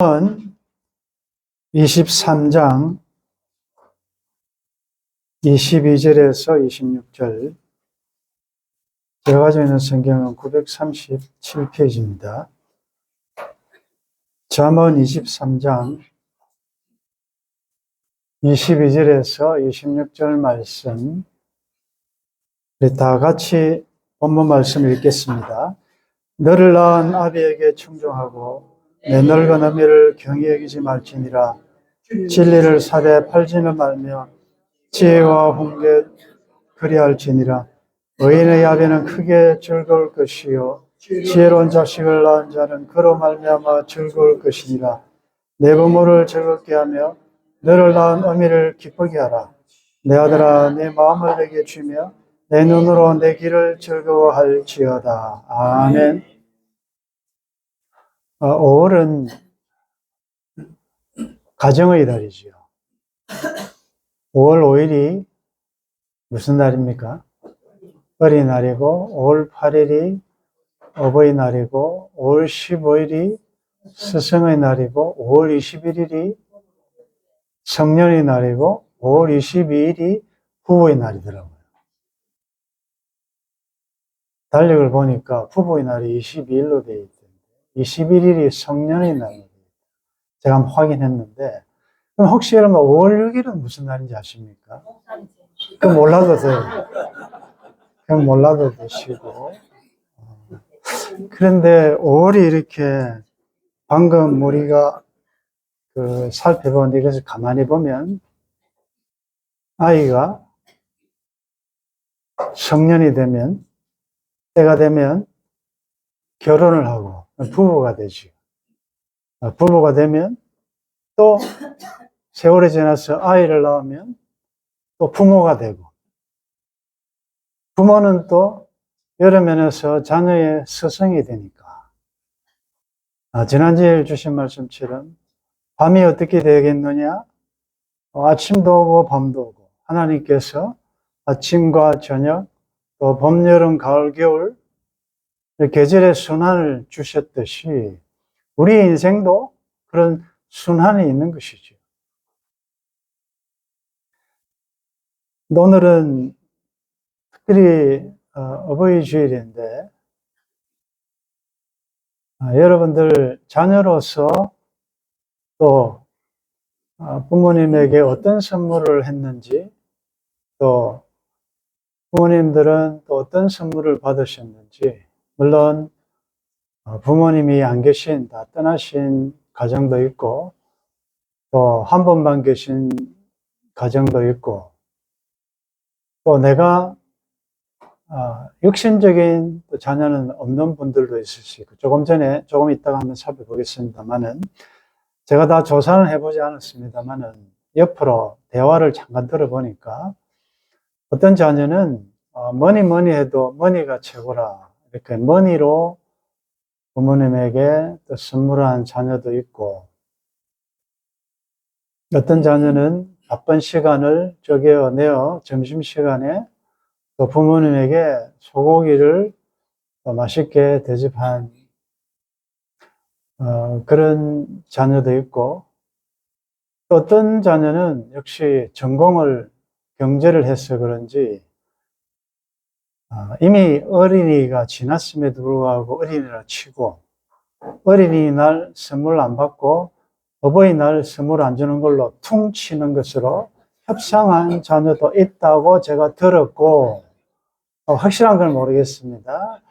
은 23장 22절에서 26절, 제가 가지고 있는 성경은 937페이지입니다. 잠언 23장 22절에서 26절 말씀, 우리 다 같이 본문 말씀을 읽겠습니다. 너를 낳은 아비에게 충종하고 내 늙은 어미를 경히 여기지 말지니라. 진리를 사대 팔지는 말며 지혜와 훈계 그리할지니라. 의인의 아비는 크게 즐거울 것이요 지혜로운 자식을 낳은 자는 그로 말미암아 즐거울 것이니라. 내 부모를 즐겁게 하며 너를 낳은 어미를 기쁘게 하라. 내 아들아, 내 마음을 내게 주며 내 눈으로 내 길을 즐거워할지어다. 아멘. 5월은 가정의 달이지요. 5월 5일이 무슨 날입니까? 어린이날이고, 5월 8일이 어버이날이고, 5월 15일이 스승의 날이고, 5월 21일이 성년의 날이고, 5월 22일이 부부의 날이더라고요. 달력을 보니까 부부의 날이 22일로 되어 있던데 21일이 성년의 날이에요. 제가 한번 확인했는데, 그럼 혹시 여러분 5월 6일은 무슨 날인지 아십니까? 그럼 몰라도 돼요. 그냥 몰라도 되시고. 그런데 5월이 이렇게 방금 우리가 살펴본 이것을 가만히 보면 아이가 성년이 되면, 때가 되면 결혼을 하고 부부가 되죠. 부부가 되면 또 세월이 지나서 아이를 낳으면 또 부모가 되고, 부모는 또 여러 면에서 자녀의 스승이 되니까, 지난주에 주신 말씀처럼 밤이 어떻게 되겠느냐? 아침도 오고 밤도 오고, 하나님께서 아침과 저녁, 또 봄, 여름, 가을, 겨울 계절의 순환을 주셨듯이 우리 인생도 그런 순환이 있는 것이죠. 오늘은 특별히 어버이 주일인데, 여러분들 자녀로서 또 부모님에게 어떤 선물을 했는지, 또 부모님들은 또 어떤 선물을 받으셨는지, 물론 부모님이 안 계신, 다 떠나신 가정도 있고, 또 한 번만 계신 가정도 있고, 또 내가 육신적인 자녀는 없는 분들도 있을 수 있고, 조금 이따가 한번 살펴보겠습니다만은, 제가 다 조사는 해보지 않았습니다만은, 옆으로 대화를 잠깐 들어보니까, 어떤 자녀는 뭐니 해도 머니가 최고라, 이렇게 머니로 부모님에게 또 선물한 자녀도 있고, 어떤 자녀는 바쁜 시간을 쪼개어내어 점심시간에 또 부모님에게 소고기를 맛있게 대접한 그런 자녀도 있고, 또 어떤 자녀는 역시 전공을 경제를 해서 그런지 이미 어린이가 지났음에도 불구하고 어린이라 치고, 어린이날 선물 안 받고 어버이날 선물 안 주는 걸로 퉁 치는 것으로 협상한 자녀도 있다고 제가 들었고, 확실한 건 모르겠습니다.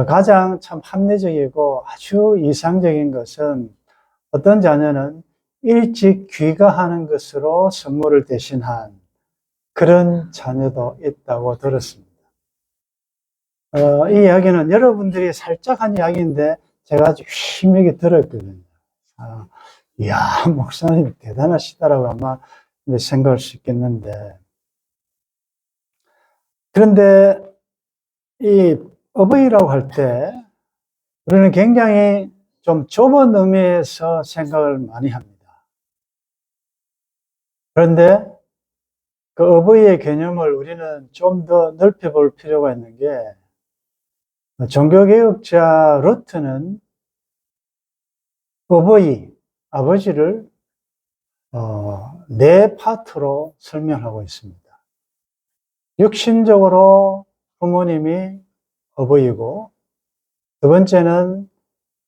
가장 참 합리적이고 아주 이상적인 것은 어떤 자녀는 일찍 귀가하는 것으로 선물을 대신한 그런 자녀도 있다고 들었습니다. 이 이야기는 여러분들이 살짝 한 이야기인데 제가 아주 심하게 들었거든요. 이야, 목사님 대단하시다라고 아마 생각할 수 있겠는데, 그런데 이 어버이라고 할 때 우리는 굉장히 좀 좁은 의미에서 생각을 많이 합니다. 그런데 그 어버이의 개념을 우리는 좀 더 넓혀볼 필요가 있는 게, 종교개혁자 루트는 어버이, 아버지를 네 파트로 설명하고 있습니다. 육신적으로 부모님이 어버이고, 두 번째는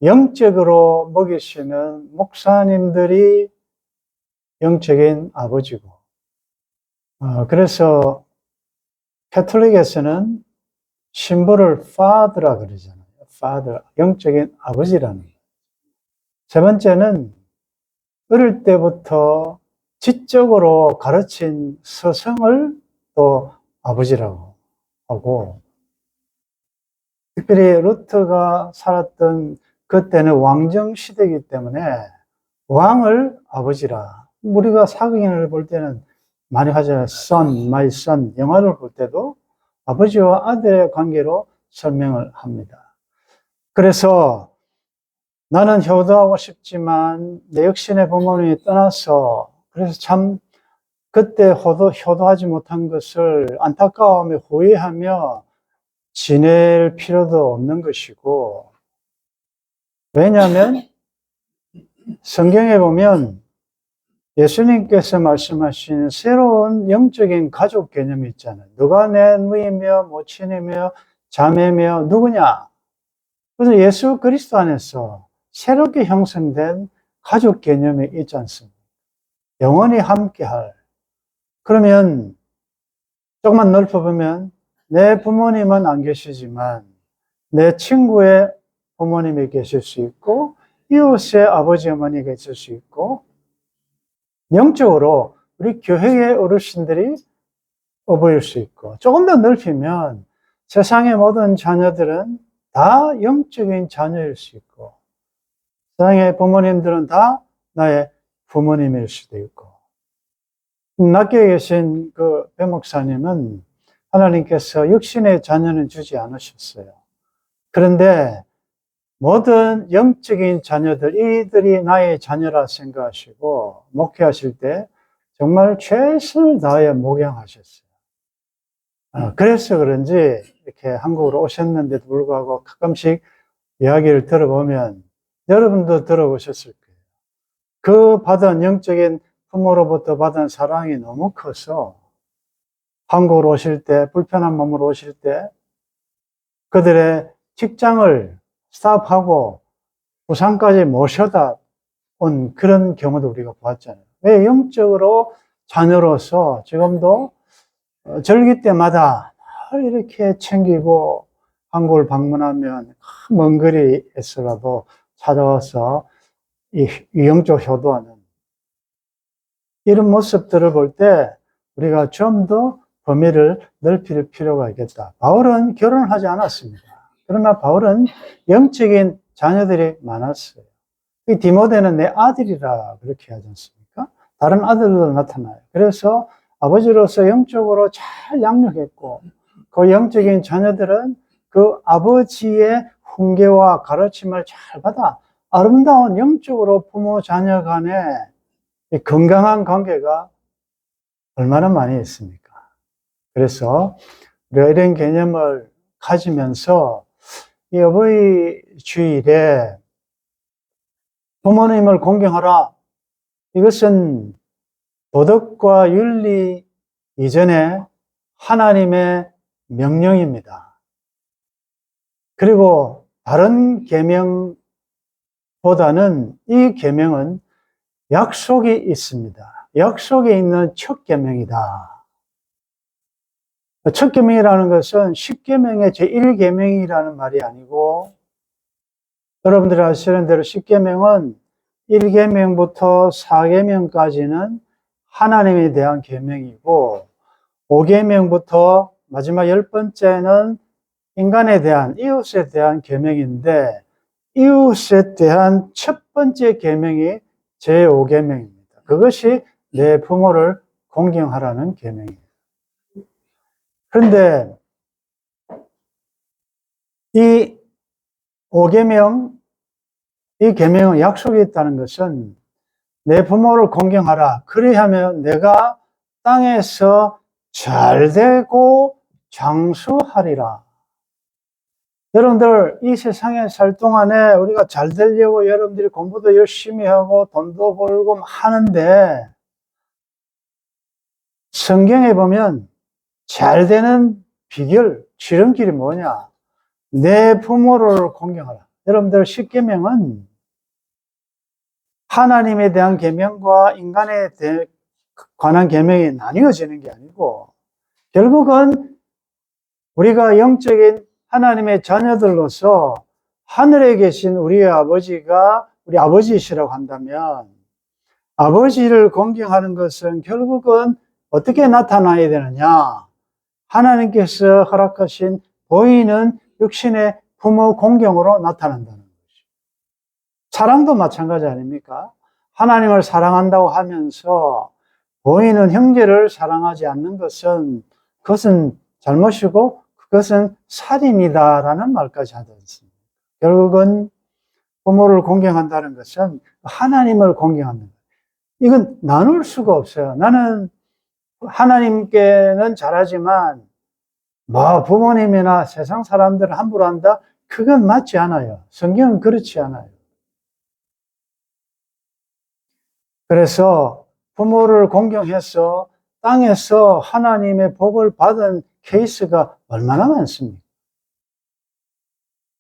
영적으로 먹이시는 목사님들이 영적인 아버지고, 그래서 캐톨릭에서는 신부를 father라 그러잖아요. father, 영적인 아버지라는 거예요. 세 번째는 어릴 때부터 지적으로 가르친 스승을 또 아버지라고 하고, 특별히 루터가 살았던 그때는 왕정 시대이기 때문에 왕을 아버지라. 우리가 사극인을 볼 때는 많이 하잖아요. son, my son. 영화를 볼 때도 아버지와 아들의 관계로 설명을 합니다. 그래서 나는 효도하고 싶지만 내 역시 내 부모님이 떠나서, 그래서 참 그때 효도하지 못한 것을 안타까워하며 후회하며 지낼 필요도 없는 것이고, 왜냐하면 성경에 보면 예수님께서 말씀하신 새로운 영적인 가족 개념이 있잖아요. 누가 내 누이며 모친이며 자매며 누구냐? 그래서 예수 그리스도 안에서 새롭게 형성된 가족 개념이 있지 않습니까? 영원히 함께할. 그러면 조금만 넓혀보면 내 부모님은 안 계시지만 내 친구의 부모님이 계실 수 있고, 이웃의 아버지 어머니가 계실 수 있고, 영적으로 우리 교회의 어르신들이 어버이일 수 있고, 조금 더 넓히면 세상의 모든 자녀들은 다 영적인 자녀일 수 있고, 세상의 부모님들은 다 나의 부모님일 수도 있고. 낙교에 계신 그 배목사님은 하나님께서 육신의 자녀는 주지 않으셨어요. 그런데 모든 영적인 자녀들, 이들이 나의 자녀라 생각하시고 목회하실 때 정말 최선을 다해 목양하셨어요. 그래서 그런지 이렇게 한국으로 오셨는데도 불구하고 가끔씩 이야기를 들어보면 여러분도 들어보셨을 거예요. 그 받은 영적인 부모로부터 받은 사랑이 너무 커서 한국으로 오실 때, 불편한 몸으로 오실 때 그들의 직장을 스탑하고 부산까지 모셔다 온 그런 경우도 우리가 보았잖아요. 왜? 영적으로 자녀로서 지금도 절기 때마다 늘 이렇게 챙기고 한국을 방문하면 먼 거리에서라도 찾아와서 이 영적 효도하는 이런 모습들을 볼 때 우리가 좀 더 범위를 넓힐 필요가 있겠다. 바울은 결혼을 하지 않았습니다. 그러나 바울은 영적인 자녀들이 많았어요. 이 디모데는 내 아들이라 그렇게 하지 않습니까? 다른 아들도 나타나요. 그래서 아버지로서 영적으로 잘 양육했고, 그 영적인 자녀들은 그 아버지의 훈계와 가르침을 잘 받아 아름다운 영적으로 부모 자녀 간의 건강한 관계가 얼마나 많이 있습니까? 그래서 우리가 이런 개념을 가지면서 이 어버이 주일에 부모님을 공경하라. 이것은 도덕과 윤리 이전에 하나님의 명령입니다. 그리고 다른 계명보다는 이 계명은 약속이 있습니다. 약속에 있는 첫 계명이다. 첫 계명이라는 것은 10계명의 제1계명이라는 말이 아니고, 여러분들이 아시는 대로 10계명은 1계명부터 4계명까지는 하나님에 대한 계명이고, 5계명부터 마지막 10번째는 인간에 대한, 이웃에 대한 계명인데, 이웃에 대한 첫 번째 계명이 제5계명입니다. 그것이 내 부모를 공경하라는 계명이에요. 그런데 이 5계명, 이 계명은 약속이 있다는 것은 내 부모를 공경하라. 그리하면 내가 땅에서 잘되고 장수하리라. 여러분들 이 세상에 살 동안에 우리가 잘 되려고 여러분들이 공부도 열심히 하고 돈도 벌고 하는데 성경에 보면 잘 되는 비결, 지름길이 뭐냐? 내 부모를 공경하라. 여러분들 십계명은 하나님에 대한 계명과 인간에 관한 계명이 나뉘어지는 게 아니고 결국은 우리가 영적인 하나님의 자녀들로서 하늘에 계신 우리 아버지가 우리 아버지이시라고 한다면 아버지를 공경하는 것은 결국은 어떻게 나타나야 되느냐? 하나님께서 허락하신 보이는 육신의 부모 공경으로 나타난다는 것이죠. 사랑도 마찬가지 아닙니까? 하나님을 사랑한다고 하면서 보이는 형제를 사랑하지 않는 것은 그것은 잘못이고 그것은 살인이다라는 말까지 하지 않습니다. 결국은 부모를 공경한다는 것은 하나님을 공경하는 거예요. 이건 나눌 수가 없어요. 나는 하나님께는 잘하지만 부모님이나 세상 사람들을 함부로 한다? 그건 맞지 않아요. 성경은 그렇지 않아요. 그래서 부모를 공경해서 땅에서 하나님의 복을 받은 케이스가 얼마나 많습니까?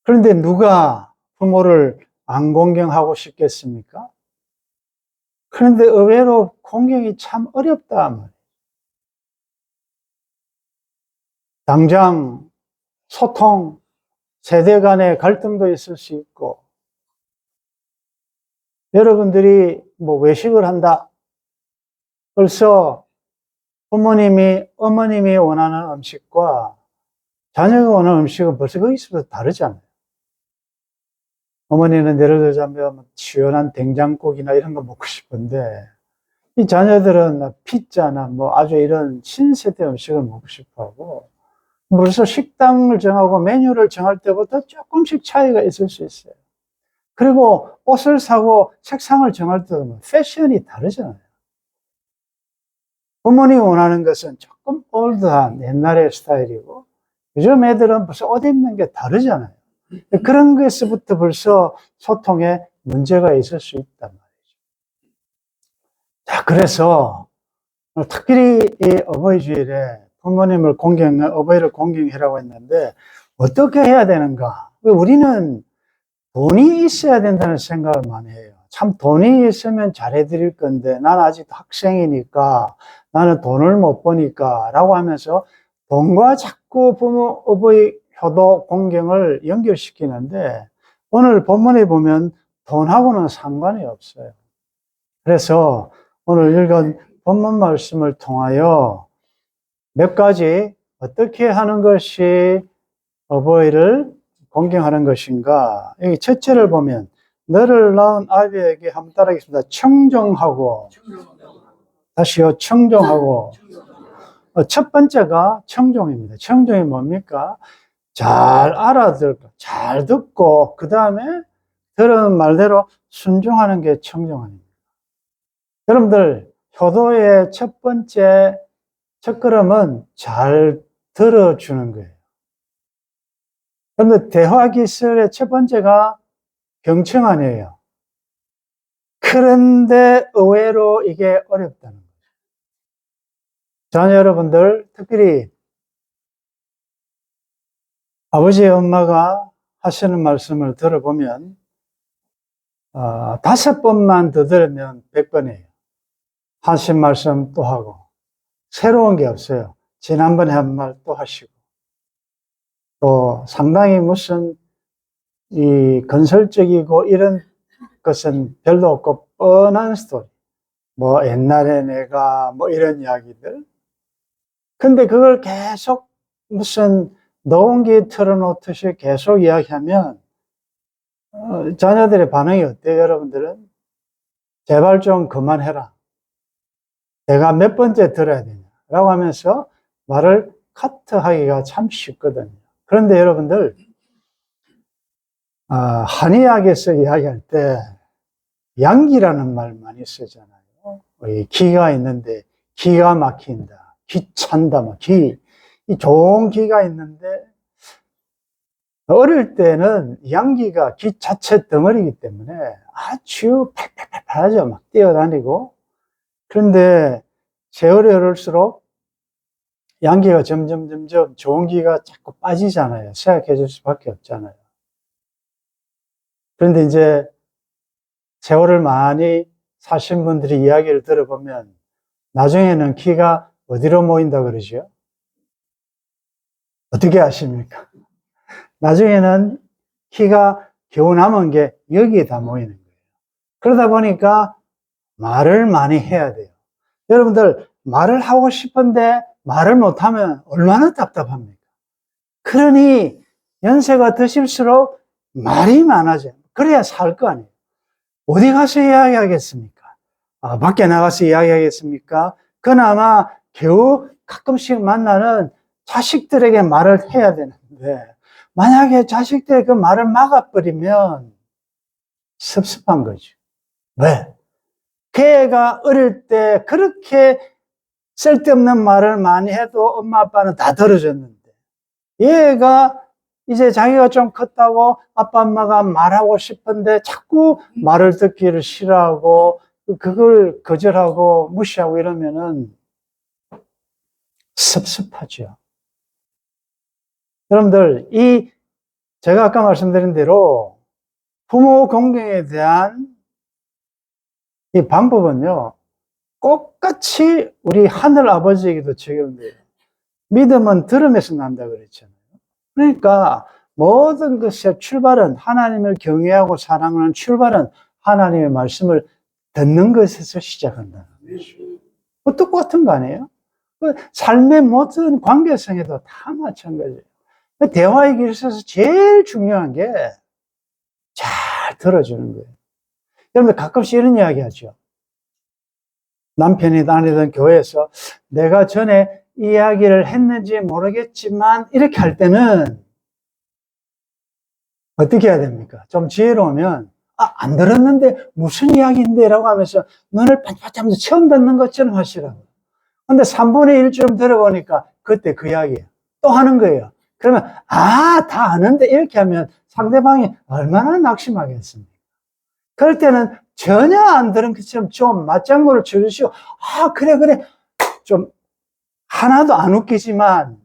그런데 누가 부모를 안 공경하고 싶겠습니까? 그런데 의외로 공경이 참 어렵다 말이에요. 당장 소통, 세대 간의 갈등도 있을 수 있고 여러분들이 외식을 한다. 벌써 부모님이, 어머님이 원하는 음식과 자녀가 원하는 음식은 벌써 거기서부터 다르잖아요. 어머니는 예를 들자면 시원한 된장국이나 이런 거 먹고 싶은데 이 자녀들은 피자나 아주 이런 신세대 음식을 먹고 싶어 하고 벌써 식당을 정하고 메뉴를 정할 때부터 조금씩 차이가 있을 수 있어요. 그리고 옷을 사고 색상을 정할 때도 패션이 다르잖아요. 부모님이 원하는 것은 조금 올드한 옛날의 스타일이고 요즘 애들은 벌써 옷 입는 게 다르잖아요. 그런 것에서부터 벌써 소통에 문제가 있을 수 있단 말이죠. 자, 그래서 특별히 이 어버이 주일에 부모님을 어버이를 공경하라고 했는데 어떻게 해야 되는가? 우리는 돈이 있어야 된다는 생각을 많이 해요. 참 돈이 있으면 잘해드릴 건데 난 아직 학생이니까 나는 돈을 못 버니까 라고 하면서 돈과 자꾸 부모, 어버이 효도 공경을 연결시키는데 오늘 본문에 보면 돈하고는 상관이 없어요. 그래서 오늘 읽은 본문 말씀을 통하여 몇 가지 어떻게 하는 것이 어버이를 공경하는 것인가. 여기 첫째를 보면 너를 낳은 아비에게 한번 따라하겠습니다. 청종하고 다시요. 청종하고 첫 번째가 청종입니다. 청종이 뭡니까? 잘 알아듣고 잘 듣고 그 다음에 들은 말대로 순종하는 게 청종 아닙니까? 여러분들 효도의 첫 번째 첫걸음은 잘 들어주는 거예요. 그런데 대화 기술의 첫 번째가 경청 아니에요. 그런데 의외로 이게 어렵다는 거죠. 자녀 여러분들, 특별히 아버지 엄마가 하시는 말씀을 들어보면 5번만 더 들으면 100번이에요. 하신 말씀 또 하고 새로운 게 없어요. 지난번에 한 말 또 하시고 또 상당히 무슨 이 건설적이고 이런 것은 별로 없고 뻔한 스토리. 옛날에 내가 이런 이야기들. 근데 그걸 계속 무슨 녹음기 틀어놓듯이 계속 이야기하면 자녀들의 반응이 어때요, 여러분들은? 제발 좀 그만해라. 내가 몇 번째 들어야 되냐? 라고 하면서 말을 카트하기가 참 쉽거든요. 그런데 여러분들, 한의학에서 이야기할 때 양기라는 말 많이 쓰잖아요. 기가 있는데 기가 막힌다. 귀찬다. 이 좋은 기가 있는데 어릴 때는 양기가 기 자체 덩어리이기 때문에 아주 팔팔팔팔하죠. 막 뛰어다니고. 그런데 세월이 흐를수록 양기가 점점 좋은 기가 자꾸 빠지잖아요. 쇠약해질 수밖에 없잖아요. 그런데 이제 세월을 많이 사신 분들이 이야기를 들어보면 나중에는 기가 어디로 모인다 그러죠? 어떻게 아십니까? 나중에는 키가 겨우 남은 게 여기에 다 모이는 거예요. 그러다 보니까 말을 많이 해야 돼요. 여러분들 말을 하고 싶은데 말을 못하면 얼마나 답답합니까? 그러니 연세가 드실수록 말이 많아져요. 그래야 살 거 아니에요. 어디 가서 이야기하겠습니까? 밖에 나가서 이야기하겠습니까? 그나마 겨우 가끔씩 만나는 자식들에게 말을 해야 되는데 만약에 자식들의 그 말을 막아버리면 섭섭한 거죠. 왜? 걔가 어릴 때 그렇게 쓸데없는 말을 많이 해도 엄마 아빠는 다 들어줬는데 얘가 이제 자기가 좀 컸다고 아빠 엄마가 말하고 싶은데 자꾸 말을 듣기를 싫어하고 그걸 거절하고 무시하고 이러면은 섭섭하죠. 여러분들, 제가 아까 말씀드린 대로 부모 공경에 대한 이 방법은요, 똑같이 우리 하늘 아버지에게도 적용돼요. 믿음은 들음에서 난다 그랬잖아요. 그러니까 모든 것의 출발은 하나님을 경외하고 사랑하는 출발은 하나님의 말씀을 듣는 것에서 시작한다는 거죠. 똑같은 거 아니에요? 삶의 모든 관계성에도 다 마찬가지예요. 대화의 길에 있어서 제일 중요한 게 잘 들어주는 거예요. 여러분들 가끔씩 이런 이야기 하죠. 남편이 다니던 교회에서 내가 전에 이야기를 했는지 모르겠지만 이렇게 할 때는 어떻게 해야 됩니까? 좀 지혜로우면 안 들었는데 무슨 이야기인데 라고 하면서 눈을 반짝하면서 처음 듣는 것처럼 하시라고. 근데 3분의 1쯤 들어보니까 그때 그 이야기예요. 또 하는 거예요. 그러면 다 아는데 이렇게 하면 상대방이 얼마나 낙심하겠습니까? 그럴 때는 전혀 안 들은 것처럼 좀 맞장구를 쳐주시고 그래 좀 하나도 안 웃기지만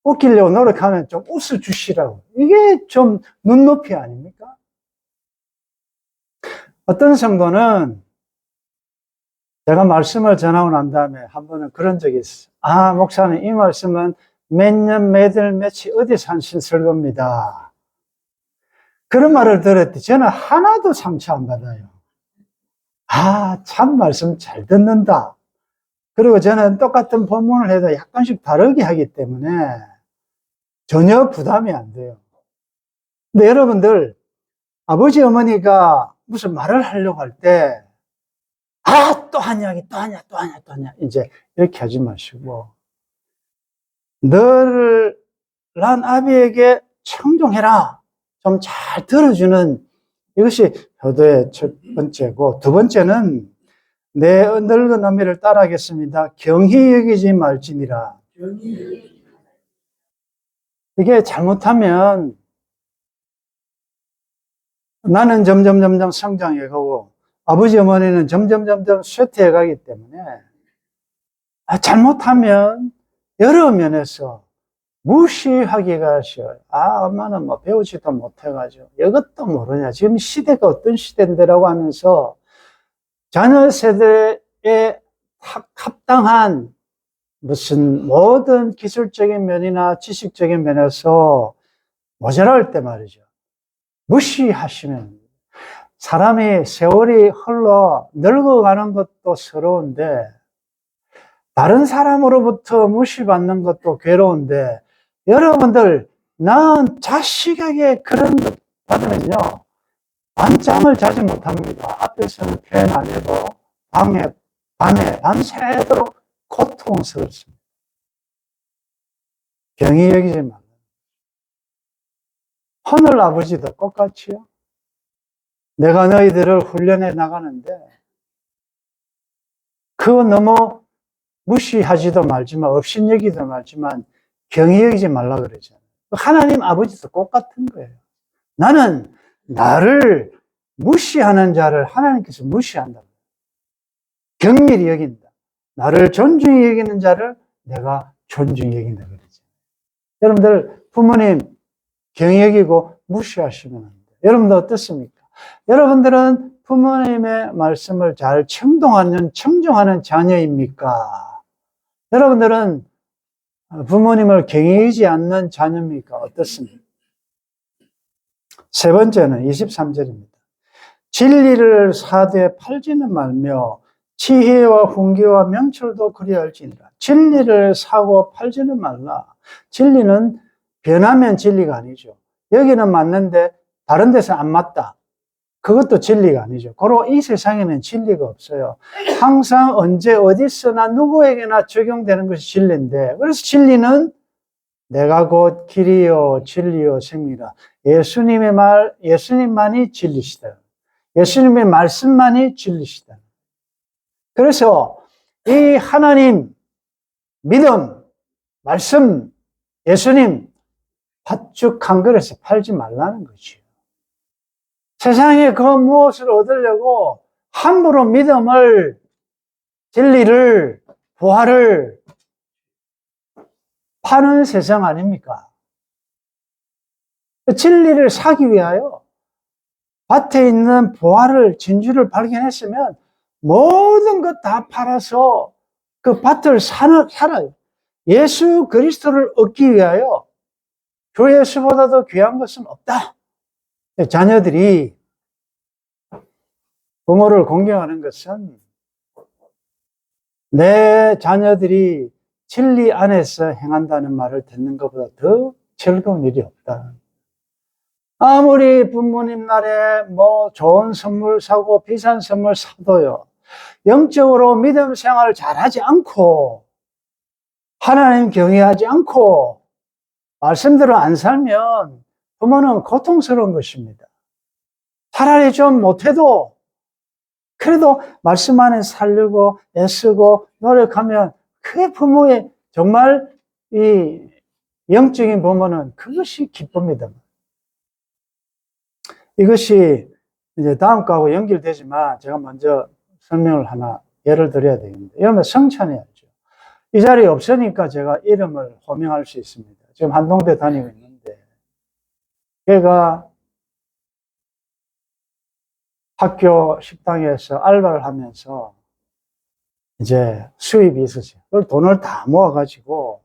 웃기려고 노력하면 좀 웃어주시라고. 이게 좀 눈높이 아닙니까? 어떤 성도는 제가 말씀을 전하고 난 다음에 한 번은 그런 적이 있어요. 목사님, 이 말씀은 몇 년, 몇 월, 며칠 어디서 하신 설교입니다. 그런 말을 들었더니 저는 하나도 상처 안 받아요. 참 말씀 잘 듣는다. 그리고 저는 똑같은 본문을 해도 약간씩 다르게 하기 때문에 전혀 부담이 안 돼요. 근데 여러분들, 아버지, 어머니가 무슨 말을 하려고 할 때, 또 하냐, 또 하냐. 이제 이렇게 하지 마시고, 너를 난 아비에게 청종해라. 좀 잘 들어주는 이것이 효도의 첫 번째고, 두 번째는 내 늙은 어미를 따라하겠습니다. 경히 여기지 말지니라. 이게 잘못하면 나는 점점 성장해 가고 아버지 어머니는 점점 쇠퇴해 가기 때문에 잘못하면 여러 면에서 무시하기가 쉬워요. 엄마는 뭐 배우지도 못해가지고 이것도 모르냐. 지금 시대가 어떤 시대인데라고 하면서 자녀 세대에 합당한 무슨 모든 기술적인 면이나 지식적인 면에서 모자랄 때 말이죠. 무시하시면 사람이 세월이 흘러 늙어가는 것도 서러운데 다른 사람으로부터 무시받는 것도 괴로운데 여러분들 낳은 자식에게 그런 것 받으면요 밤잠을 자지 못합니다. 앞에서는 표현 안 해도 밤에 밤새도록 고통스럽습니다. 경히 여기지 말라. 하늘 아버지도 똑같이요. 내가 너희들을 훈련해 나가는데 그거 너무 무시하지도 말지만 업신여기도 말지만 경히 여기지 말라 그러잖아요. 하나님 아버지도 똑같은 거예요. 나는 나를 무시하는 자를 하나님께서 무시한다. 경밀히 여긴다. 나를 존중히 여기는 자를 내가 존중히 여긴다. 그러죠. 여러분들, 부모님 경히 여기고 무시하시면 안 돼요. 여러분들 어떻습니까? 여러분들은 부모님의 말씀을 잘 청종하는 자녀입니까? 여러분들은 부모님을 경히 여기지 않는 자녀입니까? 어떻습니까? 세 번째는 23절입니다. 진리를 사대에 팔지는 말며 지혜와 훈계와 명철도 그리할지니라. 진리를 사고 팔지는 말라. 진리는 변하면 진리가 아니죠. 여기는 맞는데 다른 데서 안 맞다. 그것도 진리가 아니죠. 고로 이 세상에는 진리가 없어요. 항상 언제 어디서나 누구에게나 적용되는 것이 진리인데, 그래서 진리는 내가 곧 길이요 진리요 생명이라. 예수님의 말, 예수님만이 진리시다. 예수님의 말씀만이 진리시다. 그래서 이 하나님, 믿음, 말씀, 예수님 팥죽 한 그릇에 팔지 말라는 거죠. 세상에 그 무엇을 얻으려고 함부로 믿음을, 진리를, 부활을 파는 세상 아닙니까? 진리를 사기 위하여 밭에 있는 부활을, 진주를 발견했으면 모든 것 다 팔아서 그 밭을 살아요. 예수 그리스도를 얻기 위하여 주 예수보다도 귀한 것은 없다. 자녀들이 부모를 공경하는 것은 내 자녀들이 진리 안에서 행한다는 말을 듣는 것보다 더 즐거운 일이 없다. 아무리 부모님 날에 뭐 좋은 선물 사고 비싼 선물 사도요, 영적으로 믿음 생활을 잘하지 않고 하나님 경외하지 않고 말씀대로 안 살면 부모는 고통스러운 것입니다. 차라리 좀 못해도 그래도 말씀 안에 살려고 애쓰고 노력하면 그게 부모의 정말 이 영적인 부모는 그것이 기쁩니다. 이것이 이제 다음 거하고 연결되지만 제가 먼저 설명을 하나 예를 들어야 되겠는데, 여러분 성찬해야죠. 이 자리에 없으니까 제가 이름을 호명할 수 있습니다. 지금 한동대 다니고 있는데 걔가 학교 식당에서 알바를 하면서 이제 수입이 있었어요. 그걸 돈을 다 모아가지고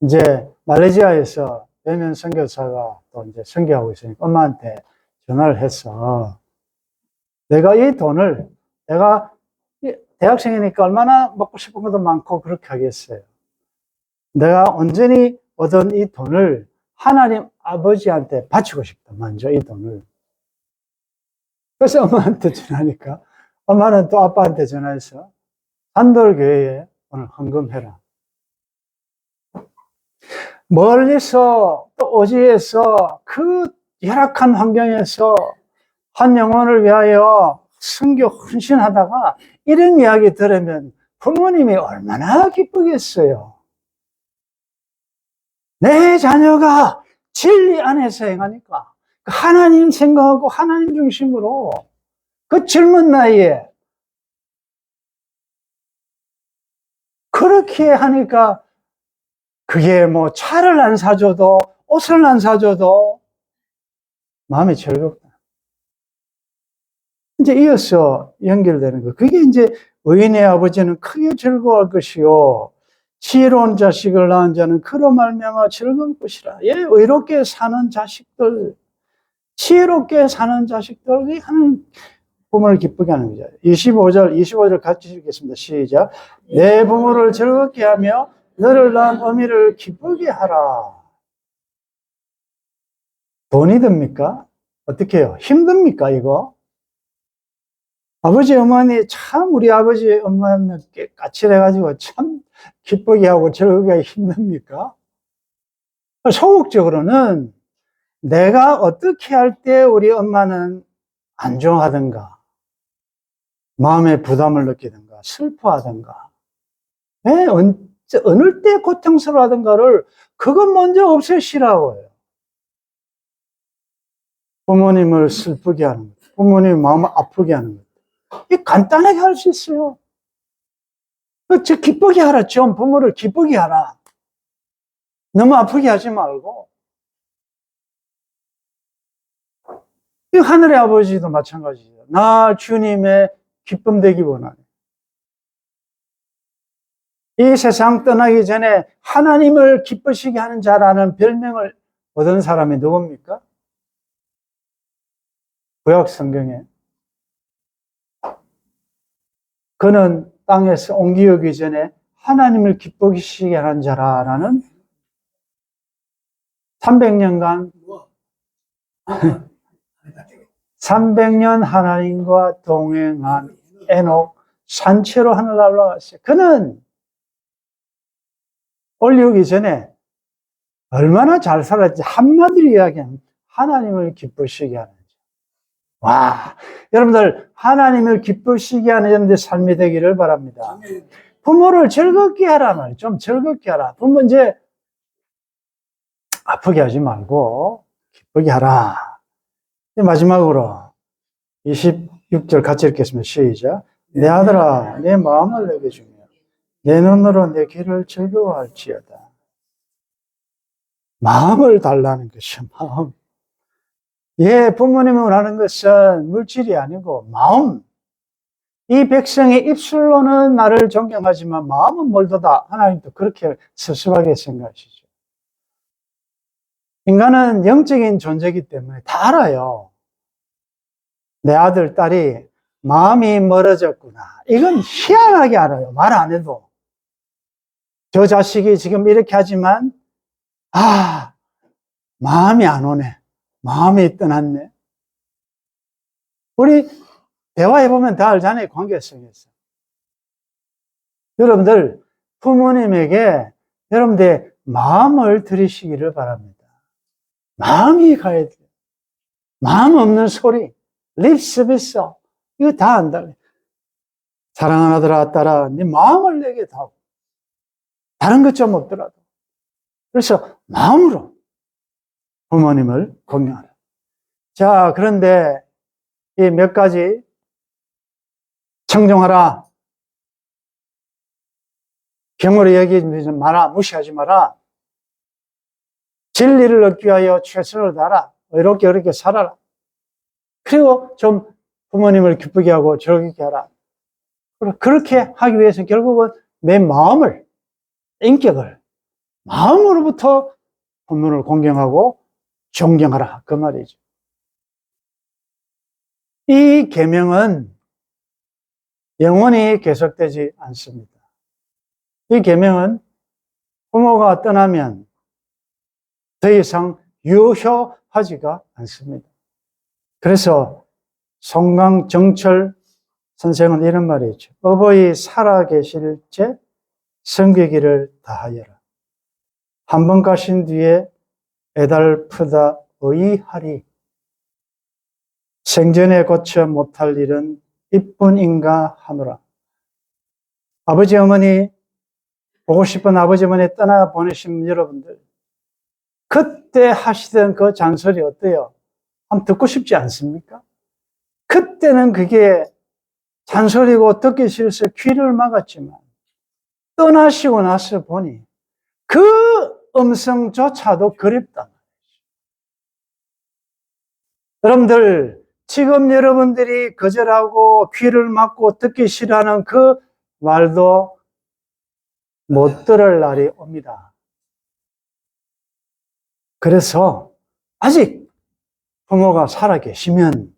이제 말레이시아에서 배면 선교사가 또 이제 선교하고 있으니까 엄마한테 전화를 해서 내가 이 돈을, 내가 대학생이니까 얼마나 먹고 싶은 것도 많고 그렇게 하겠어요. 내가 온전히 얻은 이 돈을 하나님 아버지한테 바치고 싶다. 먼저 이 돈을. 그래서 엄마한테 전화하니까 엄마는 또 아빠한테 전화해서 산돌교회에 오늘 헌금해라. 멀리서 또 오지에서 그 열악한 환경에서 한 영혼을 위하여 선교 헌신하다가 이런 이야기 들으면 부모님이 얼마나 기쁘겠어요. 내 자녀가 진리 안에서 행하니까 하나님 생각하고 하나님 중심으로 그 젊은 나이에 그렇게 하니까 그게 뭐 차를 안 사줘도 옷을 안 사줘도 마음이 즐겁다. 이제 이어서 연결되는 거. 그게 이제 의인의 아버지는 크게 즐거워할 것이요 지혜로운 자식을 낳은 자는 그로 말미암아 즐거울 것이라. 예, 의롭게 사는 자식들, 지혜롭게 사는 자식들이 하는 부모를 기쁘게 하는 거죠. 25절 같이 읽겠습니다. 시작. 내 부모를 즐겁게 하며 너를 낳은 어미를 기쁘게 하라. 돈이 듭니까? 어떻게 해요? 힘듭니까, 이거? 아버지, 어머니, 참, 우리 아버지, 엄마는 까칠해가지고 참 기쁘게 하고 즐겁게 하기 힘듭니까? 소극적으로는 내가 어떻게 할 때 우리 엄마는 안좋아하든가, 마음에 부담을 느끼든가, 슬퍼하든가, 어느 때 고통스러워하던가를 그것 먼저 없애시라고요. 부모님을 슬프게 하는 것, 부모님 마음을 아프게 하는 것. 이 간단하게 할 수 있어요. 기쁘게 하라. 좀 부모를 기쁘게 하라. 너무 아프게 하지 말고. 이 하늘의 아버지도 마찬가지예요. 나 주님의 기쁨 되기 원하네. 이 세상 떠나기 전에 하나님을 기쁘시게 하는 자라는 별명을 얻은 사람이 누굽니까? 구약 성경에 그는 땅에서 옮기기 전에 하나님을 기쁘시게 하는 자라는 300년간 300년 하나님과 동행한 에녹 산채로 하늘 올라갔어요. 그는 올리기 전에 얼마나 잘 살았지. 한마디로 이야기하면 하나님을 기쁘시게 하는 자. 와, 여러분들 하나님을 기쁘시게 하는 여러분들 삶이 되기를 바랍니다. 부모를 즐겁게 하라 말이에요. 좀 즐겁게 하라. 부모 이제 아프게 하지 말고 기쁘게 하라. 마지막으로 26절 같이 읽겠습니다. 시작. 내 아들아, 내 마음을 내게 주며 내 눈으로 내 귀를 즐거워할지어다. 마음을 달라는 것이요, 마음. 예, 부모님이 원하는 것은 물질이 아니고 마음. 이 백성의 입술로는 나를 존경하지만 마음은 멀도다. 하나님도 그렇게 섭섭하게 생각하시죠. 인간은 영적인 존재이기 때문에 다 알아요. 내 아들, 딸이 마음이 멀어졌구나. 이건 희한하게 알아요. 말 안 해도. 저 자식이 지금 이렇게 하지만, 마음이 안 오네. 마음이 떠났네. 우리 대화해보면 다 알잖아요. 관계성에서. 여러분들, 부모님에게 여러분들 마음을 들이시기를 바랍니다. 마음이 가야 돼요. 마음 없는 소리, 립 서비스, 이거 다 안다. 사랑하는 아들아, 딸아, 네 마음을 내게 다오. 다른 것 좀 없더라도. 그래서 마음으로 부모님을 공경하라. 자, 그런데 이 몇 가지 청종하라. 경으로 얘기하지 마라. 무시하지 마라. 진리를 얻기 위하여 최선을 다하라. 이렇게 어렵게 살아라. 그리고 좀 부모님을 기쁘게 하고 즐겁게 하라. 그렇게 하기 위해서는 결국은 내 마음을, 인격을, 마음으로부터 부모를 공경하고 존경하라. 그 말이죠. 이 계명은 영원히 계속되지 않습니다. 이 계명은 부모가 떠나면 더 이상 유효하지가 않습니다. 그래서 송강정철 선생은 이런 말이 있죠. 어버이 살아계실 때 섬기기를 다하여라. 한 번 가신 뒤에 애달프다 의하리. 생전에 고쳐 못할 일은 이뿐인가 하노라. 아버지 어머니 보고 싶은 아버지 어머니 떠나보내신 여러분들, 그때 하시던 그 잔소리 어때요? 한번 듣고 싶지 않습니까? 그때는 그게 잔소리고 듣기 싫어서 귀를 막았지만 떠나시고 나서 보니 그 음성조차도 그립다. 여러분들, 지금 여러분들이 거절하고 귀를 막고 듣기 싫어하는 그 말도 못 들을 날이 옵니다. 그래서 아직 부모가 살아계시면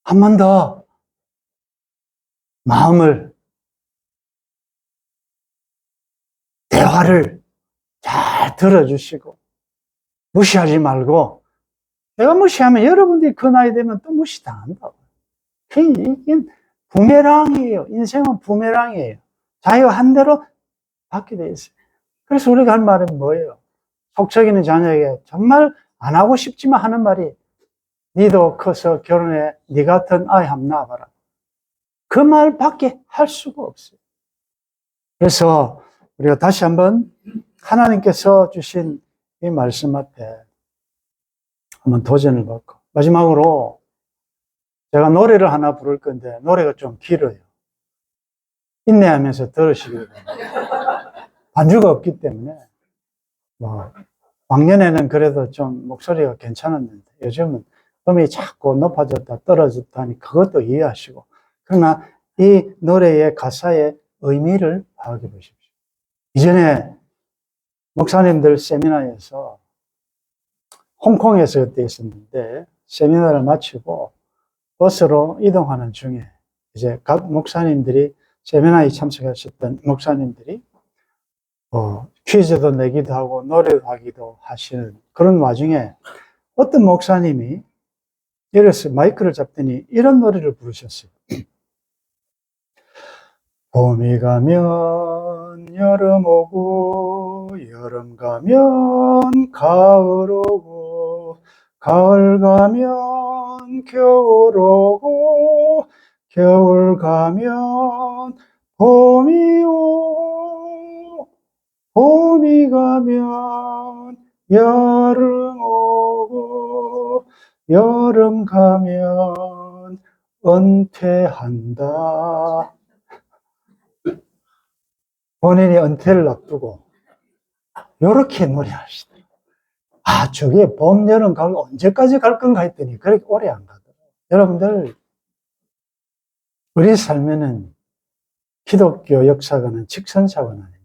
한 번 더 마음을, 대화를 잘 들어주시고 무시하지 말고, 내가 무시하면 여러분들이 그 나이 되면 또 무시당한다고. 이게 부메랑이에요. 인생은 부메랑이에요. 자기가 한 대로 받게 돼 있어요. 그래서 우리가 할 말은 뭐예요? 속썩이는 자녀에게 정말 안 하고 싶지만 하는 말이, 니도 커서 결혼해 니 같은 아이 한번 낳아봐라. 그 말밖에 할 수가 없어요. 그래서 우리가 다시 한번 하나님께서 주신 이 말씀 앞에 한번 도전을 받고, 마지막으로 제가 노래를 하나 부를 건데 노래가 좀 길어요. 인내하면서 들으시길 바랍니다. 반주가 없기 때문에 작년에는 그래도 좀 목소리가 괜찮았는데 요즘은 음이 자꾸 높아졌다 떨어졌다 하니 그것도 이해하시고, 그러나 이 노래의 가사의 의미를 파악해 보십시오. 이전에 목사님들 세미나에서 홍콩에서 그때 있었는데, 세미나를 마치고 버스로 이동하는 중에 이제 각 목사님들이, 세미나에 참석하셨던 목사님들이 퀴즈도 내기도 하고 노래도 하기도 하시는 그런 와중에 어떤 목사님이 이래서 마이크를 잡더니 이런 노래를 부르셨어요. 봄이 가면 여름 오고, 여름 가면 가을 오고, 가을 가면 겨울 오고, 겨울 가면 봄이 오고, 봄이 가면 여름 오고, 여름 가면 은퇴한다. 본인이 은퇴를 앞두고 이렇게 노래하시더라고요. 아, 저게 봄, 여름, 가을 언제까지 갈 건가 했더니 그렇게 오래 안 가더라고요. 여러분들, 우리 삶에는 기독교 역사관은 직선사관 아닙니까?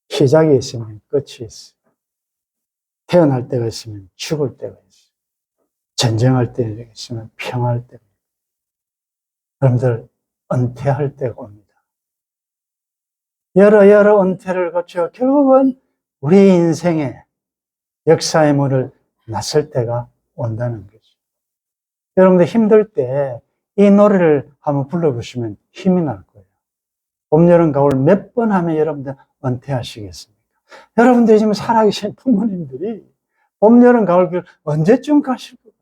시작이 있으면 끝이 있어요. 태어날 때가 있으면 죽을 때가 있어요. 전쟁할 때가 있으면 평화할 때가 있어요. 여러분들, 은퇴할 때가 옵니다. 여러 은퇴를 거쳐 결국은 우리 인생의 역사의 문을 나설 때가 온다는 거죠. 여러분들 힘들 때 이 노래를 한번 불러보시면 힘이 날 거예요. 봄, 여름, 가을 몇 번 하면 여러분들 은퇴하시겠습니까? 여러분들이 지금 살아계신 부모님들이 봄, 여름, 가을 언제쯤 가실 거예요?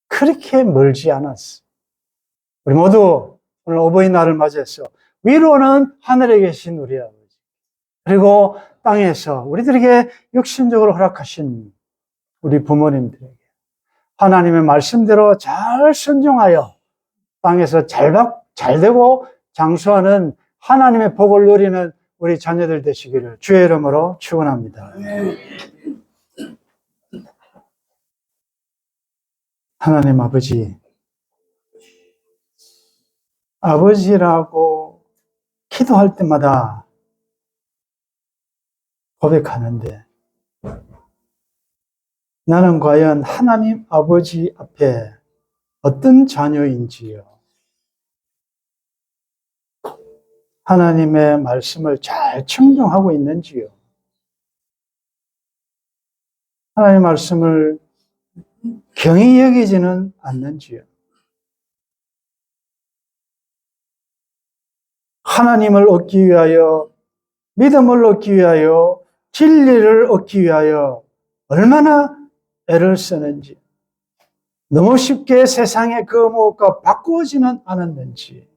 그렇게 멀지 않았어요. 우리 모두 오늘 어버이날을 맞이해서 위로는 하늘에 계신 우리 아버지, 그리고 땅에서 우리들에게 육신적으로 허락하신 우리 부모님들에게 하나님의 말씀대로 잘 순종하여 땅에서 잘 되고 장수하는 하나님의 복을 누리는 우리 자녀들 되시기를 주의 이름으로 축원합니다. 하나님 아버지라고 기도할 때마다 고백하는데, 나는 과연 하나님 아버지 앞에 어떤 자녀인지요? 하나님의 말씀을 잘 청종하고 있는지요? 하나님의 말씀을 경히 여기지는 않는지요? 하나님을 얻기 위하여, 믿음을 얻기 위하여, 진리를 얻기 위하여 얼마나 애를 쓰는지, 너무 쉽게 세상의 그 무엇과 바꾸어지는 않았는지,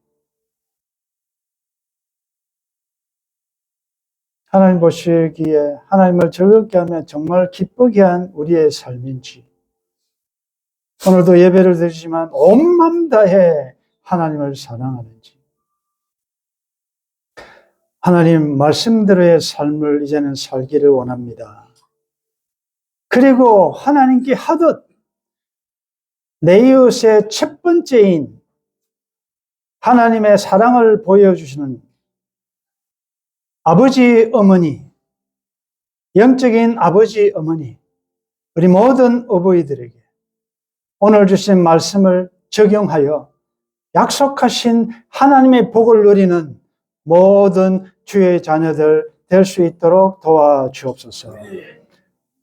하나님 보시기에 하나님을 즐겁게 하며 정말 기쁘게 한 우리의 삶인지, 오늘도 예배를 드리지만 온 마음 다해 하나님을 사랑하는지, 하나님 말씀대로의 삶을 이제는 살기를 원합니다. 그리고 하나님께 하듯 내 이웃의 첫 번째인 하나님의 사랑을 보여주시는 아버지, 어머니, 영적인 아버지, 어머니, 우리 모든 어버이들에게 오늘 주신 말씀을 적용하여 약속하신 하나님의 복을 누리는 모든 주의 자녀들 될 수 있도록 도와주옵소서.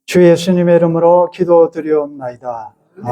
주 예수님의 이름으로 기도드리옵나이다. 아멘.